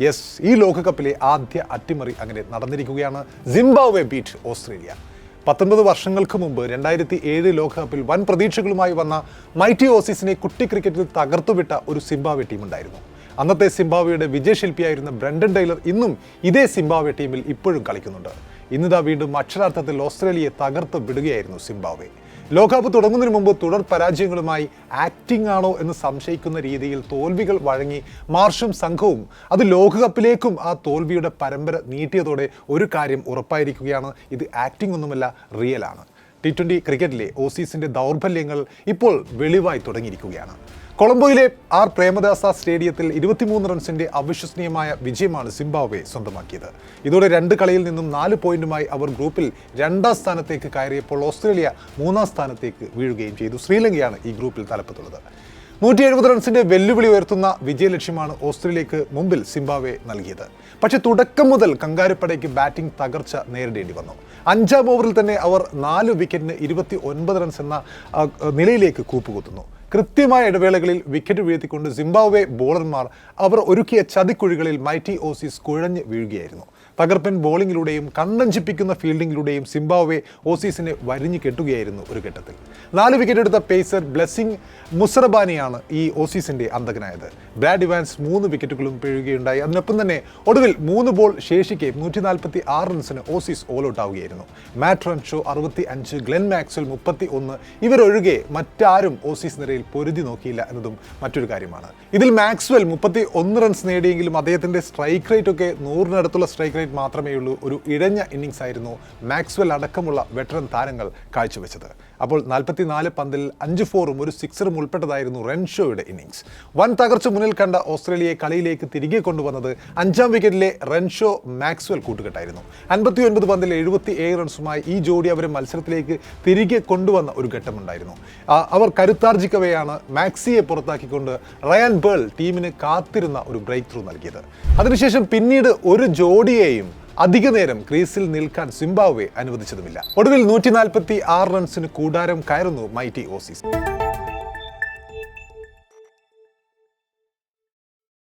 Yes, ഈ ലോകകപ്പിലെ ആദ്യ അട്ടിമറി അങ്ങനെ നടന്നിരിക്കുകയാണ്. Zimbabwe beat Australia. 19 വർഷങ്ങൾക്ക് മുമ്പ് 2007 ലോകകപ്പിൽ വൻ പ്രതീക്ഷകളുമായി വന്ന മൈറ്റി ഓസീസിനെ കുട്ടി ക്രിക്കറ്റിൽ തകർത്തുവിട്ട ഒരു സിംബാബ്വെ ടീമുണ്ടായിരുന്നു. അന്നത്തെ സിംബാബ്വെയുടെ വിജയശില്പിയായിരുന്ന ബ്രണ്ടൻ ടൈലർ ഇന്നും ഇതേ സിംബാബ്വെ ടീമിൽ ഇപ്പോഴും കളിക്കുന്നുണ്ട്. ഇന്നിതാ വീണ്ടും അക്ഷരാർത്ഥത്തിൽ ഓസ്ട്രേലിയയെ തകർത്ത് വിടുകയായിരുന്നു സിംബാബ്വെ. ലോകകപ്പ് തുടങ്ങുന്നതിന് മുമ്പ് തുടർ പരാജയങ്ങളുമായി ആക്ടിംഗ് ആണോ എന്ന് സംശയിക്കുന്ന രീതിയിൽ തോൽവികൾ വഴങ്ങി മാർഷും സംഘവും അത് ലോകകപ്പിലേക്കും ആ തോൽവിയുടെ പരമ്പര നീട്ടിയതോടെ ഒരു കാര്യം ഉറപ്പായിരിക്കുകയാണ്: ഇത് ആക്ടിംഗ് ഒന്നുമല്ല, റിയലാണ്. T20 ക്രിക്കറ്റിലെ ഓസീസിന്റെ ദൗർബല്യങ്ങൾ ഇപ്പോൾ വെളിവായി തുടങ്ങിയിരിക്കുകയാണ്. കൊളംബോയിലെ ആർ പ്രേമദാസ സ്റ്റേഡിയത്തിൽ 23 റൺസിന്റെ അവിശ്വസനീയമായ വിജയമാണ് സിംബാബ്വെ സ്വന്തമാക്കിയത്. ഇതോടെ 2 കളിയിൽ നിന്നും 4 പോയിന്റുമായി അവർ ഗ്രൂപ്പിൽ 2ാം സ്ഥാനത്തേക്ക് കയറിയപ്പോൾ ഓസ്ട്രേലിയ 3ാം സ്ഥാനത്തേക്ക് വീഴുകയും ചെയ്തു. ശ്രീലങ്കയാണ് ഈ ഗ്രൂപ്പിൽ തലപ്പത്തുള്ളത്. 170 റൺസിന്റെ വെല്ലുവിളി ഉയർത്തുന്ന വിജയലക്ഷ്യമാണ് ഓസ്ട്രേലിയക്ക് മുമ്പിൽ സിംബാബ്വെ നൽകിയത്. പക്ഷേ തുടക്കം മുതൽ കങ്കാരുപ്പടയ്ക്ക് ബാറ്റിംഗ് തകർച്ച നേരിടേണ്ടി വന്നു. 5ാം ഓവറിൽ തന്നെ അവർ 4 വിക്കറ്റിന് 29 റൺസ് എന്ന നിലയിലേക്ക് കൂപ്പുകുത്തുന്നു. കൃത്യമായ ഇടവേളകളിൽ വിക്കറ്റ് വീഴ്ത്തിക്കൊണ്ട് സിംബാബ്വെ ബോളർമാർ അവർ ഒരുക്കിയ ചതിക്കുഴികളിൽ മൈറ്റി ഓസീസ് കുഴഞ്ഞ് വീഴുകയായിരുന്നു. തകർപ്പൻ ബോളിങ്ങിലൂടെയും കണ്ണഞ്ചിപ്പിക്കുന്ന ഫീൽഡിങ്ങിലൂടെയും സിംബാബ്വെ ഓസീസിനെ വരിഞ്ഞു കെട്ടുകയായിരുന്നു ഒരു ഘട്ടത്തിൽ. 4 വിക്കറ്റ് എടുത്ത പേസർ ബ്ലെസ്സിംഗ് മുസറബാനിയാണ് ഈ ഓസീസിന്റെ അന്തകനായത്. Brad Evans 3 വിക്കറ്റുകളും പിഴുകയുണ്ടായി. അതിനൊപ്പം തന്നെ ഒടുവിൽ 3 ബോൾ ശേഷിക്കെ 146 റൺസിന് ഓസീസ് ഓൾ ഔട്ട് ആവുകയായിരുന്നു. മാറ്റ് റൺഷോ 65, ഗ്ലെൻ മാക്സ്വെൽ 31 ഇവരൊഴികെ മറ്റാരും ഓസീസ് നിരയിൽ പൊരുതി നോക്കിയില്ല എന്നതും മറ്റൊരു കാര്യമാണ്. ഇതിൽ മാക്സ്വെൽ 31 റൺസ് നേടിയെങ്കിലും അദ്ദേഹത്തിന്റെ സ്ട്രൈക്ക് റേറ്റ് ഒക്കെ 100-നടുത്തുള്ള സ്ട്രൈക്ക് റേറ്റ് മാത്രമേ ഉള്ളൂ. ഒരു ഇഴഞ്ഞ ഇന്നിംഗ്സ് ആയിരുന്നു മാക്സ്വെൽ അടക്കമുള്ള വെറ്ററൻ താരങ്ങൾ കാഴ്ചവെച്ചത്. അപ്പോൾ 44 പന്തിൽ 5 ഫോറും 1 സിക്സറും ഉൾപ്പെട്ടതായിരുന്നു റൺഷോയുടെ ഇന്നിംഗ്സ്. വൻ തകർച്ച മുന്നിൽ കണ്ട ഓസ്ട്രേലിയയെ കളിയിലേക്ക് തിരികെ കൊണ്ടുവന്നത് 5ാം വിക്കറ്റിലെ റൺഷോ മാക്സ്വെൽ കൂട്ടുകെട്ടായിരുന്നു. 59 പന്തിൽ 77 റൺസുമായി ഈ ജോഡി അവരെ മത്സരത്തിലേക്ക് തിരികെ കൊണ്ടുവന്ന ഒരു ഘട്ടമുണ്ടായിരുന്നു. അവർ കരുത്താർജിക്കവെയാണ് മാക്സിയെ പുറത്താക്കിക്കൊണ്ട് റയാൻ ബേൾ ടീമിന് കാത്തിരുന്ന ഒരു ബ്രേക്ക് ത്രൂ നൽകിയത്. അതിനുശേഷം പിന്നീട് ഒരു ജോഡിയെയും അധിക നേരം ക്രീസിൽ നിൽക്കാൻ സിംബാബ്വെ അനുവദിച്ചതുമില്ല. ഒടുവിൽ 146 റൺസിന് കൂടാരം കയറുന്നു മൈറ്റി ഓസീസ്.